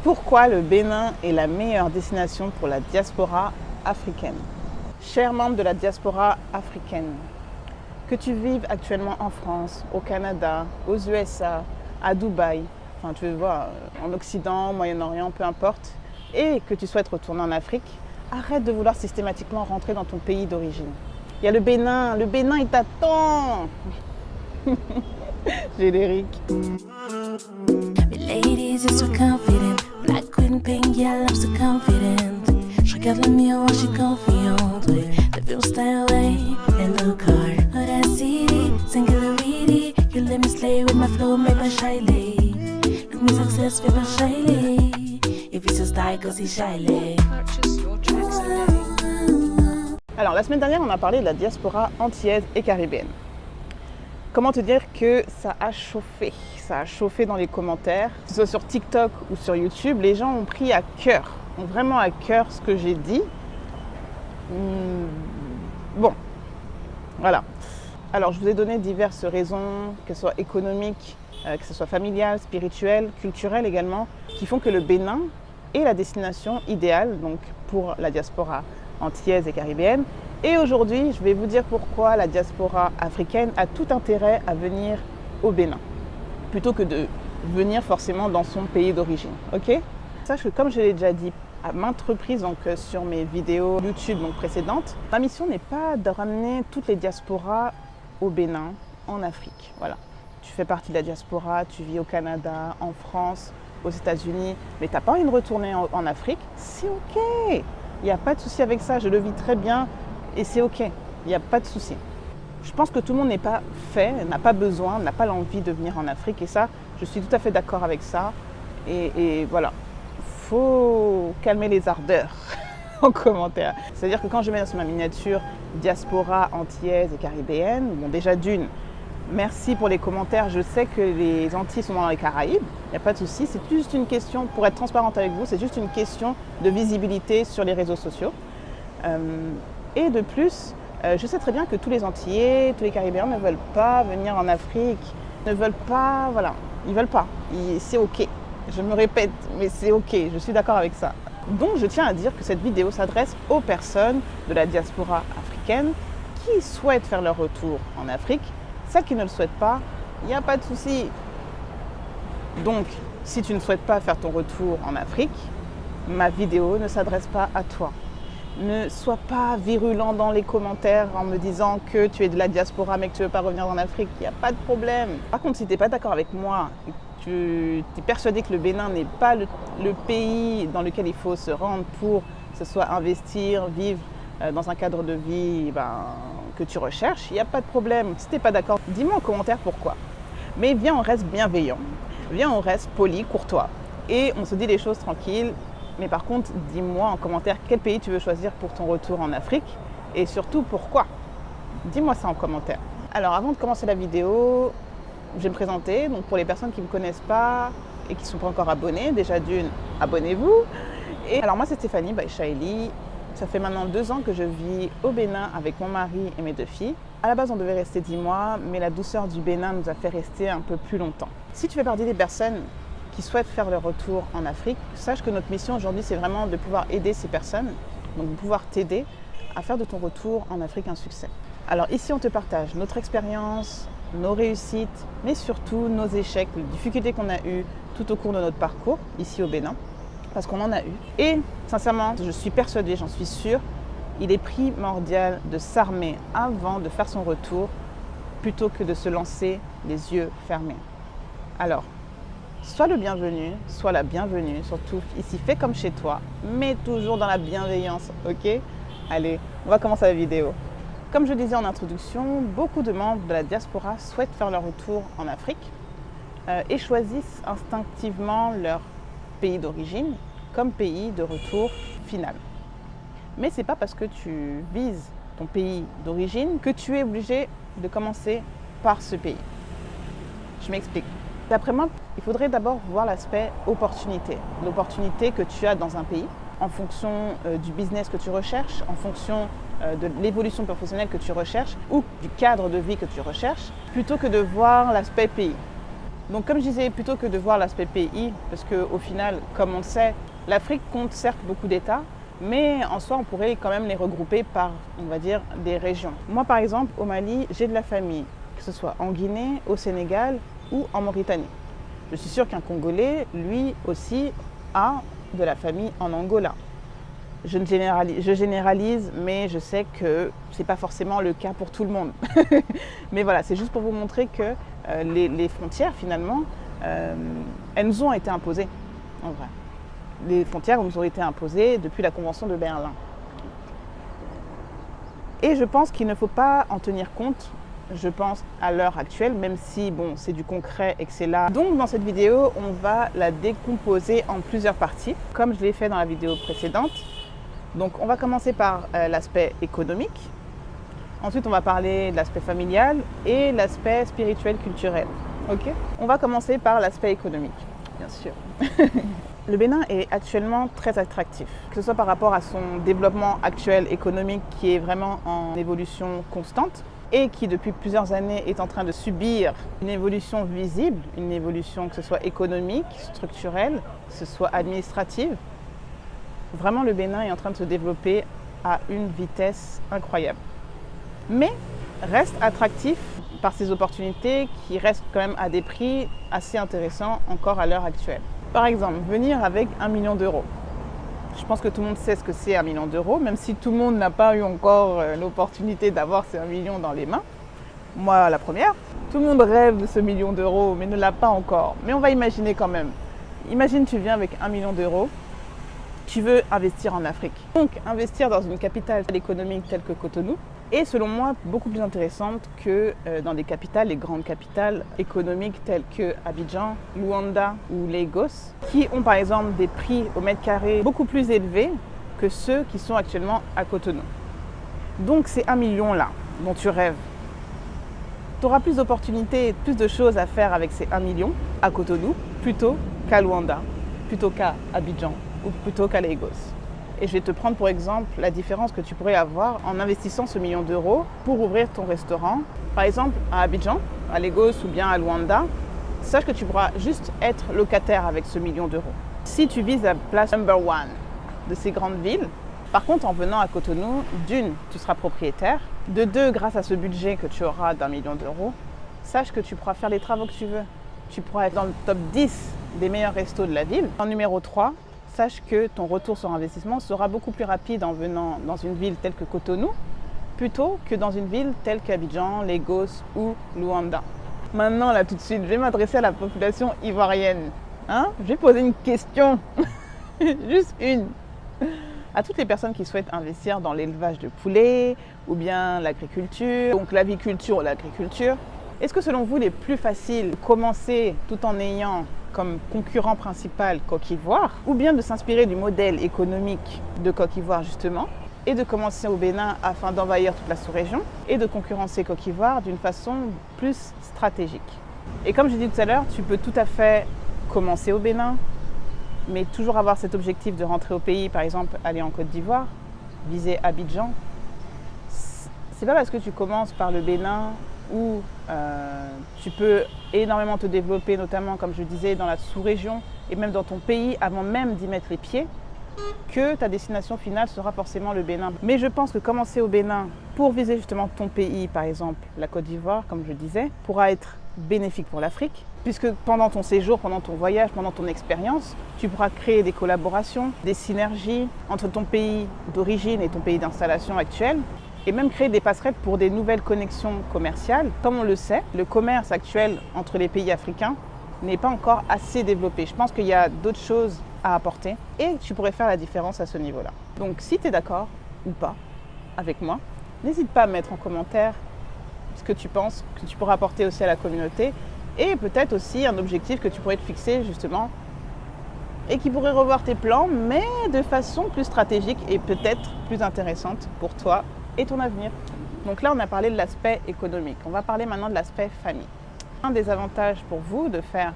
Pourquoi le Bénin est la meilleure destination pour la diaspora africaine? Chers membres de la diaspora africaine, que tu vives actuellement en France, au Canada, aux USA, à Dubaï, enfin tu vois, en Occident, au Moyen-Orient, peu importe, et que tu souhaites retourner en Afrique, arrête de vouloir systématiquement rentrer dans ton pays d'origine. Il y a le Bénin il t'attend. Générique. Ladies, you're so confident. Black queen, pink, yeah, I'm so confident. Je regarde le miroir, je suis confiante. Ouais. The film style, way, and the car. Audacity, singularity. You let me slay with my flow, made by Shiley. Look me success, made by Shiley. If it's a style, go see Shiley. Alors, la semaine dernière, on a parlé de la diaspora antillaise et caribéenne. Comment te dire que ça a chauffé? Ça a chauffé dans les commentaires, que ce soit sur TikTok ou sur YouTube. Les gens ont pris à cœur, ont vraiment à cœur ce que j'ai dit. Bon, voilà. Alors, je vous ai donné diverses raisons, que ce soit économiques, que ce soit familiales, spirituelles, culturelles également, qui font que le Bénin est la destination idéale donc, pour la diaspora antillaise et caribéenne. Et aujourd'hui, je vais vous dire pourquoi la diaspora africaine a tout intérêt à venir au Bénin, plutôt que de venir forcément dans son pays d'origine. Ok? Sache que comme je l'ai déjà dit à maintes reprises donc, sur mes vidéos YouTube donc, précédentes, ma mission n'est pas de ramener toutes les diasporas au Bénin, en Afrique. Voilà. Tu fais partie de la diaspora, tu vis au Canada, en France, aux États-Unis, mais tu n'as pas envie de retourner en Afrique, c'est ok. Il n'y a pas de souci avec ça, je le vis très bien. Et c'est ok, il n'y a pas de souci. Je pense que tout le monde n'est pas fait, n'a pas besoin, n'a pas l'envie de venir en Afrique. Et ça, je suis tout à fait d'accord avec ça. Et voilà, il faut calmer les ardeurs en commentaire. C'est-à-dire que quand je mets sur ma miniature diaspora antillaise et caribéenne, bon déjà d'une, merci pour les commentaires. Je sais que les Antilles sont dans les Caraïbes, il n'y a pas de souci. C'est juste une question, pour être transparente avec vous, c'est juste une question de visibilité sur les réseaux sociaux. Et de plus, je sais très bien que tous les Antillais, tous les Caribéens ne veulent pas venir en Afrique, ne veulent pas, voilà, ils veulent pas. C'est ok, je me répète, mais c'est ok, je suis d'accord avec ça. Donc je tiens à dire que cette vidéo s'adresse aux personnes de la diaspora africaine qui souhaitent faire leur retour en Afrique. Celles qui ne le souhaitent pas, il n'y a pas de souci. Donc, si tu ne souhaites pas faire ton retour en Afrique, ma vidéo ne s'adresse pas à toi. Ne sois pas virulent dans les commentaires en me disant que tu es de la diaspora mais que tu ne veux pas revenir en Afrique. Il n'y a pas de problème. Par contre, si tu n'es pas d'accord avec moi, tu es persuadé que le Bénin n'est pas le pays dans lequel il faut se rendre pour que ce soit investir, vivre dans un cadre de vie que tu recherches, il n'y a pas de problème. Si tu n'es pas d'accord, dis-moi en commentaire pourquoi. Mais viens, on reste bienveillant. Viens, on reste poli, courtois. Et on se dit les choses tranquilles. Mais par contre, dis-moi en commentaire quel pays tu veux choisir pour ton retour en Afrique et surtout pourquoi. Dis-moi ça en commentaire. Alors avant de commencer la vidéo, je vais me présenter. Donc pour les personnes qui ne me connaissent pas et qui ne sont pas encore abonnées, déjà d'une, abonnez-vous. Et alors moi c'est Stéphanie by Shiley. Ça fait maintenant 2 ans que je vis au Bénin avec mon mari et mes 2 filles. À la base on devait rester 10 mois, mais la douceur du Bénin nous a fait rester un peu plus longtemps. Si tu fais partie des personnes qui souhaitent faire leur retour en Afrique, sache que notre mission aujourd'hui, c'est vraiment de pouvoir aider ces personnes, donc de pouvoir t'aider à faire de ton retour en Afrique un succès. Alors ici, on te partage notre expérience, nos réussites, mais surtout nos échecs, les difficultés qu'on a eues tout au cours de notre parcours ici au Bénin, parce qu'on en a eu. Et sincèrement, je suis persuadée, j'en suis sûre, il est primordial de s'armer avant de faire son retour, plutôt que de se lancer les yeux fermés. Alors, sois le bienvenu, sois la bienvenue, surtout ici, fais comme chez toi, mais toujours dans la bienveillance, ok? Allez, on va commencer la vidéo. Comme je disais en introduction, beaucoup de membres de la diaspora souhaitent faire leur retour en Afrique et choisissent instinctivement leur pays d'origine comme pays de retour final. Mais ce n'est pas parce que tu vises ton pays d'origine que tu es obligé de commencer par ce pays. Je m'explique. D'après moi, il faudrait d'abord voir l'aspect opportunité. L'opportunité que tu as dans un pays en fonction du business que tu recherches, en fonction de l'évolution professionnelle que tu recherches ou du cadre de vie que tu recherches, plutôt que de voir l'aspect pays. Donc comme je disais, plutôt que de voir l'aspect pays, parce qu'au final, comme on le sait, l'Afrique compte certes beaucoup d'États, mais en soi, on pourrait quand même les regrouper par, on va dire, des régions. Moi, par exemple, au Mali, j'ai de la famille, que ce soit en Guinée, au Sénégal ou en Mauritanie. Je suis sûre qu'un Congolais, lui aussi, a de la famille en Angola. Je généralise, mais je sais que ce n'est pas forcément le cas pour tout le monde. Mais voilà, c'est juste pour vous montrer que les frontières, finalement, elles nous ont été imposées, en vrai. Les frontières nous ont été imposées depuis la Convention de Berlin. Et je pense qu'il ne faut pas en tenir compte, je pense, à l'heure actuelle, même si, bon, c'est du concret et que c'est là. Donc, dans cette vidéo, on va la décomposer en plusieurs parties, comme je l'ai fait dans la vidéo précédente. Donc, on va commencer par l'aspect économique. Ensuite, on va parler de l'aspect familial et l'aspect spirituel, culturel. Ok ? On va commencer par l'aspect économique, bien sûr. Le Bénin est actuellement très attractif, que ce soit par rapport à son développement actuel économique qui est vraiment en évolution constante et qui depuis plusieurs années est en train de subir une évolution visible, une évolution que ce soit économique, structurelle, que ce soit administrative. Vraiment, le Bénin est en train de se développer à une vitesse incroyable. Mais reste attractif par ses opportunités qui restent quand même à des prix assez intéressants encore à l'heure actuelle. Par exemple, venir avec 1 million d'euros. Je pense que tout le monde sait ce que c'est 1 million d'euros, même si tout le monde n'a pas eu encore l'opportunité d'avoir ces 1 million dans les mains. Moi, la première. Tout le monde rêve de ce million d'euros, mais ne l'a pas encore. Mais on va imaginer quand même. Imagine, tu viens avec 1 million d'euros, tu veux investir en Afrique. Donc, investir dans une capitale économique telle que Cotonou est, selon moi, beaucoup plus intéressante que dans des capitales, les grandes capitales économiques telles que Abidjan, Luanda ou Lagos, qui ont par exemple des prix au mètre carré beaucoup plus élevés que ceux qui sont actuellement à Cotonou. Donc, ces 1 million-là dont tu rêves, tu auras plus d'opportunités et plus de choses à faire avec ces 1 million à Cotonou plutôt qu'à Luanda, plutôt qu'à Abidjan ou plutôt qu'à Lagos. Et je vais te prendre pour exemple la différence que tu pourrais avoir en investissant ce million d'euros pour ouvrir ton restaurant. Par exemple, à Abidjan, à Lagos ou bien à Luanda, sache que tu pourras juste être locataire avec ce million d'euros. Si tu vises la place number one de ces grandes villes, par contre, en venant à Cotonou, d'une, tu seras propriétaire. De deux, grâce à ce budget que tu auras d'1 million d'euros, sache que tu pourras faire les travaux que tu veux. Tu pourras être dans le top 10 des meilleurs restos de la ville. En numéro 3, sache que ton retour sur investissement sera beaucoup plus rapide en venant dans une ville telle que Cotonou, plutôt que dans une ville telle qu'Abidjan, Lagos ou Luanda. Maintenant, là tout de suite, je vais m'adresser à la population ivoirienne. Je vais poser une question, juste une. À toutes les personnes qui souhaitent investir dans l'élevage de poulets ou bien l'agriculture, donc l'aviculture ou l'agriculture, est-ce que selon vous, il est plus facile de commencer tout en ayant comme concurrent principal Côte d'Ivoire, ou bien de s'inspirer du modèle économique de Côte d'Ivoire justement, et de commencer au Bénin afin d'envahir toute la sous-région, et de concurrencer Côte d'Ivoire d'une façon plus stratégique. Et comme j'ai dit tout à l'heure, tu peux tout à fait commencer au Bénin, mais toujours avoir cet objectif de rentrer au pays, par exemple aller en Côte d'Ivoire, viser Abidjan. C'est pas parce que tu commences par le Bénin où tu peux énormément te développer, notamment comme je disais dans la sous-région et même dans ton pays avant même d'y mettre les pieds, que ta destination finale sera forcément le Bénin. Mais je pense que commencer au Bénin pour viser justement ton pays, par exemple la Côte d'Ivoire, comme je disais, pourra être bénéfique pour l'Afrique, puisque pendant ton séjour, pendant ton voyage, pendant ton expérience, tu pourras créer des collaborations, des synergies entre ton pays d'origine et ton pays d'installation actuel, et même créer des passerelles pour des nouvelles connexions commerciales. Comme on le sait, le commerce actuel entre les pays africains n'est pas encore assez développé. Je pense qu'il y a d'autres choses à apporter et tu pourrais faire la différence à ce niveau-là. Donc si tu es d'accord ou pas avec moi, n'hésite pas à mettre en commentaire ce que tu penses que tu pourras apporter aussi à la communauté et peut-être aussi un objectif que tu pourrais te fixer justement et qui pourrait revoir tes plans, mais de façon plus stratégique et peut-être plus intéressante pour toi et ton avenir. Donc là, on a parlé de l'aspect économique. On va parler maintenant de l'aspect famille. Un des avantages pour vous de faire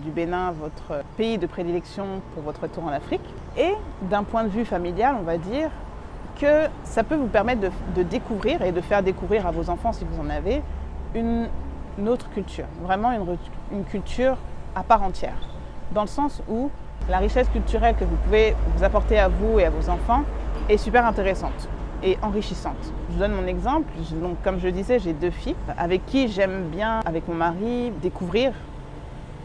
du Bénin votre pays de prédilection pour votre retour en Afrique, et d'un point de vue familial, on va dire que ça peut vous permettre de découvrir et de faire découvrir à vos enfants, si vous en avez, une autre culture, vraiment une culture à part entière, dans le sens où la richesse culturelle que vous pouvez vous apporter à vous et à vos enfants est super intéressante et enrichissante. Je vous donne mon exemple. Donc, comme je le disais, j'ai 2 filles avec qui j'aime bien, avec mon mari, découvrir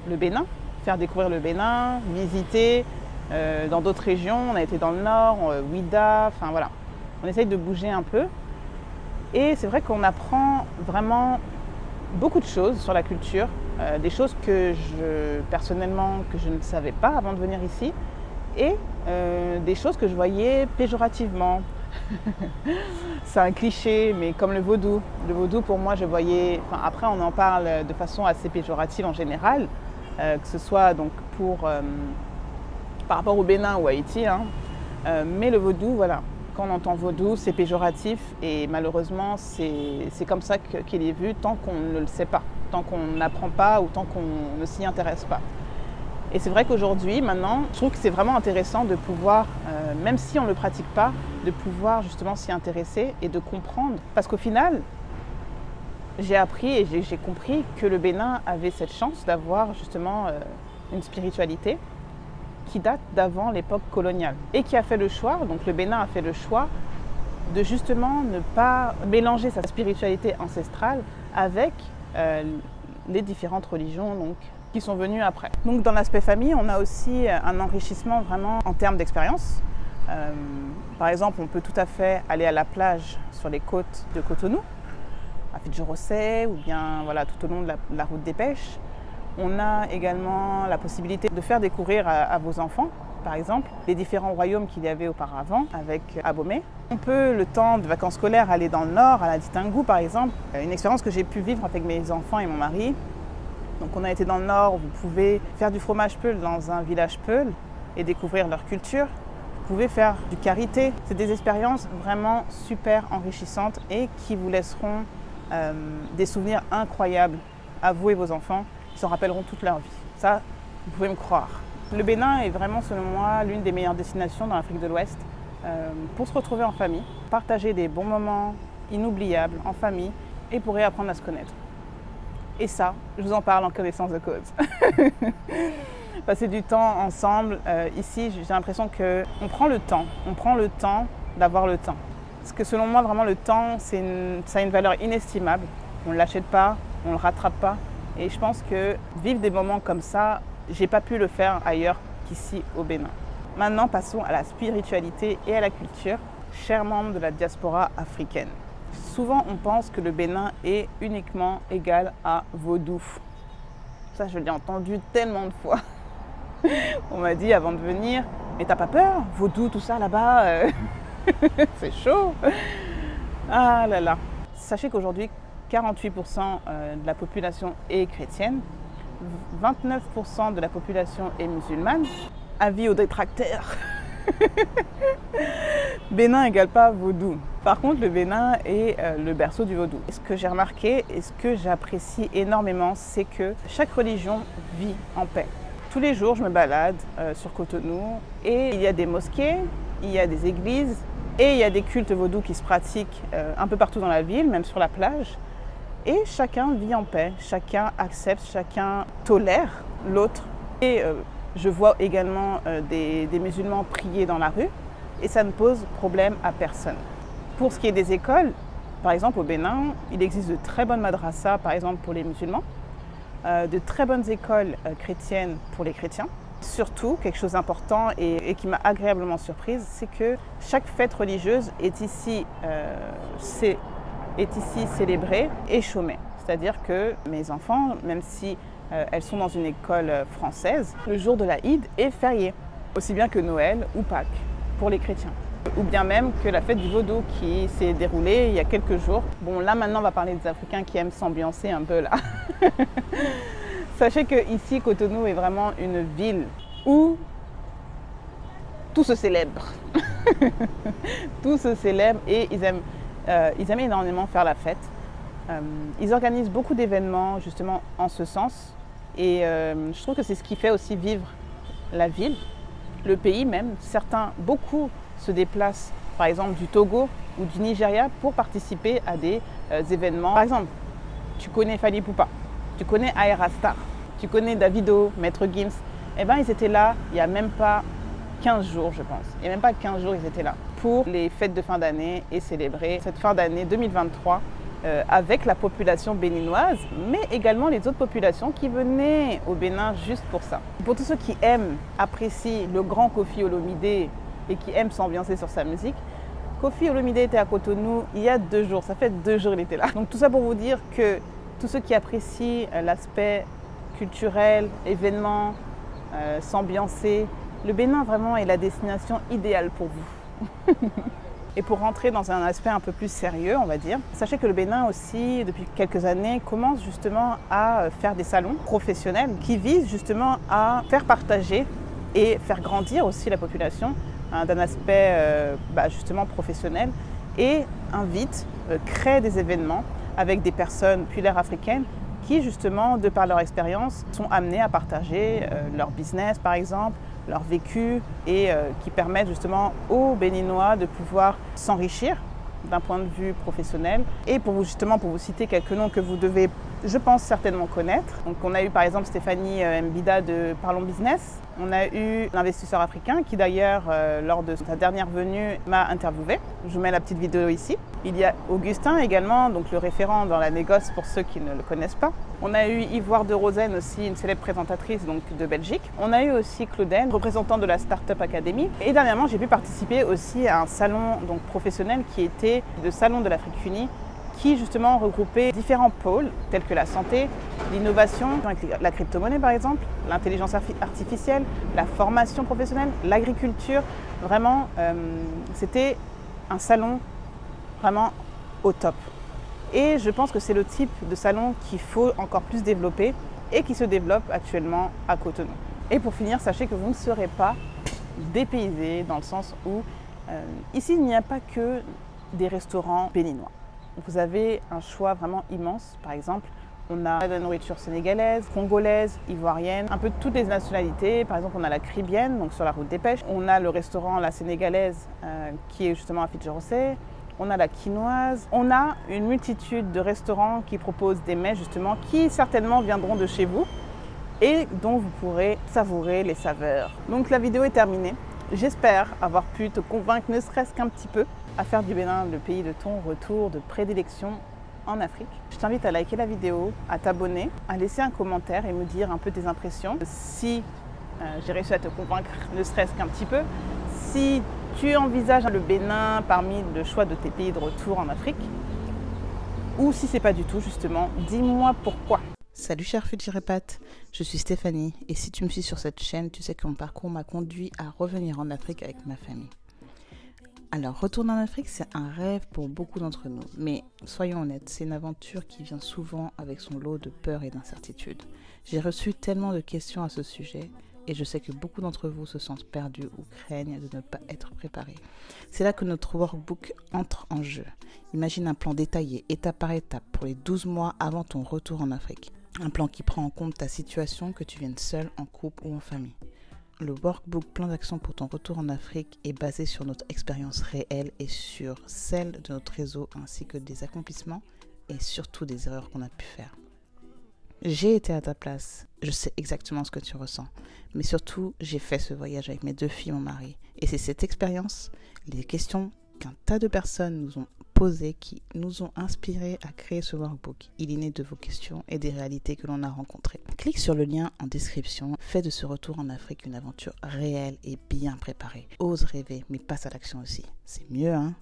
le Bénin, faire découvrir le Bénin, visiter dans d'autres régions. On a été dans le nord, Ouida, enfin voilà. On essaye de bouger un peu. Et c'est vrai qu'on apprend vraiment beaucoup de choses sur la culture, des choses que personnellement, que je ne savais pas avant de venir ici, et des choses que je voyais péjorativement. C'est un cliché, mais comme le vaudou. Le vaudou, pour moi, je voyais... Enfin, après, on en parle de façon assez péjorative en général, que ce soit donc par rapport au Bénin ou à Haïti, hein. Mais le vaudou, voilà. Quand on entend vaudou, c'est péjoratif et malheureusement, c'est comme ça qu'il est vu tant qu'on ne le sait pas, tant qu'on n'apprend pas ou tant qu'on ne s'y intéresse pas. Et c'est vrai qu'aujourd'hui, maintenant, je trouve que c'est vraiment intéressant de pouvoir, même si on ne le pratique pas, de pouvoir justement s'y intéresser et de comprendre. Parce qu'au final, j'ai appris et j'ai compris que le Bénin avait cette chance d'avoir justement une spiritualité qui date d'avant l'époque coloniale et qui a fait le choix, donc le Bénin a fait le choix de justement ne pas mélanger sa spiritualité ancestrale avec les différentes religions donc, qui sont venues après. Donc dans l'aspect famille, on a aussi un enrichissement vraiment en termes d'expérience. Par exemple, on peut tout à fait aller à la plage sur les côtes de Cotonou, à Fidjorosset ou bien voilà, tout au long de la route des pêches. On a également la possibilité de faire découvrir à vos enfants, par exemple, les différents royaumes qu'il y avait auparavant avec Abomey. On peut, le temps de vacances scolaires, aller dans le nord, à la Ditingu par exemple. Une expérience que j'ai pu vivre avec mes enfants et mon mari. Donc on a été dans le nord, vous pouvez faire du fromage peul dans un village peul et découvrir leur culture. Vous pouvez faire du karité. C'est des expériences vraiment super enrichissantes et qui vous laisseront des souvenirs incroyables à vous et vos enfants. Ils s'en rappelleront toute leur vie. Ça, vous pouvez me croire. Le Bénin est vraiment, selon moi, l'une des meilleures destinations dans l'Afrique de l'Ouest pour se retrouver en famille, partager des bons moments inoubliables en famille et pour réapprendre à se connaître. Et ça, je vous en parle en connaissance de cause. Passer du temps ensemble, ici, j'ai l'impression qu'on prend le temps d'avoir le temps. Parce que selon moi, vraiment, le temps, ça a une valeur inestimable. On ne l'achète pas, on ne le rattrape pas. Et je pense que vivre des moments comme ça, j'ai pas pu le faire ailleurs qu'ici au Bénin. Maintenant, passons à la spiritualité et à la culture, chers membres de la diaspora africaine. Souvent, on pense que le Bénin est uniquement égal à vaudou. Ça, je l'ai entendu tellement de fois. On m'a dit avant de venir, mais t'as pas peur? Vaudou, tout ça là-bas, c'est chaud. Ah là là. Sachez qu'aujourd'hui, 48% de la population est chrétienne, 29% de la population est musulmane. Avis aux détracteurs. Bénin n'égale pas vaudou. Par contre, le Bénin est le berceau du vaudou. Et ce que j'ai remarqué et ce que j'apprécie énormément, c'est que chaque religion vit en paix. Tous les jours, je me balade sur Cotonou et il y a des mosquées, il y a des églises et il y a des cultes vaudous qui se pratiquent un peu partout dans la ville, même sur la plage. Et chacun vit en paix, chacun accepte, chacun tolère l'autre. Et je vois également des musulmans prier dans la rue et ça ne pose problème à personne. Pour ce qui est des écoles, par exemple au Bénin, il existe de très bonnes madrasas, par exemple pour les musulmans, de très bonnes écoles chrétiennes pour les chrétiens. Surtout, quelque chose d'important et qui m'a agréablement surprise, c'est que chaque fête religieuse est ici célébrée et chômée. C'est-à-dire que mes enfants, même si elles sont dans une école française, le jour de la Eid est férié, aussi bien que Noël ou Pâques pour les chrétiens. Ou bien même que la fête du vaudou qui s'est déroulée il y a quelques jours. Bon, là maintenant on va parler des Africains qui aiment s'ambiancer un peu là. Sachez que ici, Cotonou est vraiment une ville où tout se célèbre. Tout se célèbre et ils aiment énormément faire la fête. Ils organisent beaucoup d'événements justement en ce sens et je trouve que c'est ce qui fait aussi vivre la ville, le pays même. Beaucoup se déplacent par exemple du Togo ou du Nigeria pour participer à des événements. Par exemple, tu connais Fally Ipupa, tu connais Ayra Starr, tu connais Davido, Maître Gims, eh ben ils étaient là il n'y a même pas 15 jours, je pense. Il n'y a même pas 15 jours, ils étaient là pour les fêtes de fin d'année et célébrer cette fin d'année 2023 avec la population béninoise, mais également les autres populations qui venaient au Bénin juste pour ça. Pour tous ceux qui aiment, apprécient le grand Koffi Olomide et qui aiment s'ambiancer sur sa musique, Koffi Olomide était à Cotonou il y a 2 jours, ça fait 2 jours qu'il était là. Donc tout ça pour vous dire que tous ceux qui apprécient l'aspect culturel, événement, s'ambiancer, le Bénin vraiment est la destination idéale pour vous. Et pour rentrer dans un aspect un peu plus sérieux, on va dire, sachez que le Bénin aussi, depuis quelques années, commence justement à faire des salons professionnels qui visent justement à faire partager et faire grandir aussi la population d'un aspect justement professionnel et invite, crée des événements avec des personnes populaires africaines qui justement, de par leur expérience, sont amenées à partager leur business par exemple, leur vécu et qui permettent justement aux Béninois de pouvoir s'enrichir d'un point de vue professionnel. Et pour vous citer quelques noms que vous devez, je pense, certainement connaître. Donc on a eu par exemple Stéphanie Mbida de Parlons Business. On a eu l'investisseur africain qui d'ailleurs, lors de sa dernière venue, m'a interviewé. Je vous mets la petite vidéo ici. Il y a Augustin également, donc le référent dans la négoce pour ceux qui ne le connaissent pas. On a eu Ivoire de Rosen aussi, une célèbre présentatrice donc, de Belgique. On a eu aussi Claudine, représentant de la Startup Academy. Et dernièrement, j'ai pu participer aussi à un salon donc, professionnel qui était le Salon de l'Afrique unie, qui justement regroupait différents pôles tels que la santé, l'innovation, la crypto-monnaie par exemple, l'intelligence artificielle, la formation professionnelle, l'agriculture. Vraiment, c'était un salon vraiment au top. Et je pense que c'est le type de salon qu'il faut encore plus développer et qui se développe actuellement à Cotonou. Et pour finir, sachez que vous ne serez pas dépaysés dans le sens où ici il n'y a pas que des restaurants béninois. Vous avez un choix vraiment immense. Par exemple, on a de la nourriture sénégalaise, congolaise, ivoirienne, un peu de toutes les nationalités. Par exemple, on a la Caribbean, donc sur la route des pêches. On a le restaurant La Sénégalaise, qui est justement à Fitjorosé. On a la quinoise. On a une multitude de restaurants qui proposent des mets, justement, qui certainement viendront de chez vous et dont vous pourrez savourer les saveurs. Donc la vidéo est terminée. J'espère avoir pu te convaincre, ne serait-ce qu'un petit peu, à faire du Bénin le pays de ton retour de prédilection en Afrique. Je t'invite à liker la vidéo, à t'abonner, à laisser un commentaire et me dire un peu tes impressions. Si j'ai réussi à te convaincre, ne serait-ce qu'un petit peu, si tu envisages le Bénin parmi le choix de tes pays de retour en Afrique, ou si c'est pas du tout justement, dis-moi pourquoi. Salut chers Futurépates, je suis Stéphanie et si tu me suis sur cette chaîne, tu sais que mon parcours m'a conduit à revenir en Afrique avec ma famille. Alors, retourner en Afrique, c'est un rêve pour beaucoup d'entre nous. Mais soyons honnêtes, c'est une aventure qui vient souvent avec son lot de peur et d'incertitude. J'ai reçu tellement de questions à ce sujet et je sais que beaucoup d'entre vous se sentent perdus ou craignent de ne pas être préparés. C'est là que notre workbook entre en jeu. Imagine un plan détaillé, étape par étape, pour les 12 mois avant ton retour en Afrique. Un plan qui prend en compte ta situation, que tu viennes seul, en couple ou en famille. Le workbook Plan d'action pour ton retour en Afrique est basé sur notre expérience réelle et sur celle de notre réseau ainsi que des accomplissements et surtout des erreurs qu'on a pu faire. J'ai été à ta place, je sais exactement ce que tu ressens, mais surtout j'ai fait ce voyage avec mes 2 filles et mon mari. Et c'est cette expérience, les questions qu'un tas de personnes nous ont posées qui nous ont inspirés à créer ce workbook. Il est né de vos questions et des réalités que l'on a rencontrées. Clique sur le lien en description, fais de ce retour en Afrique une aventure réelle et bien préparée. Ose rêver, mais passe à l'action aussi. C'est mieux, hein ?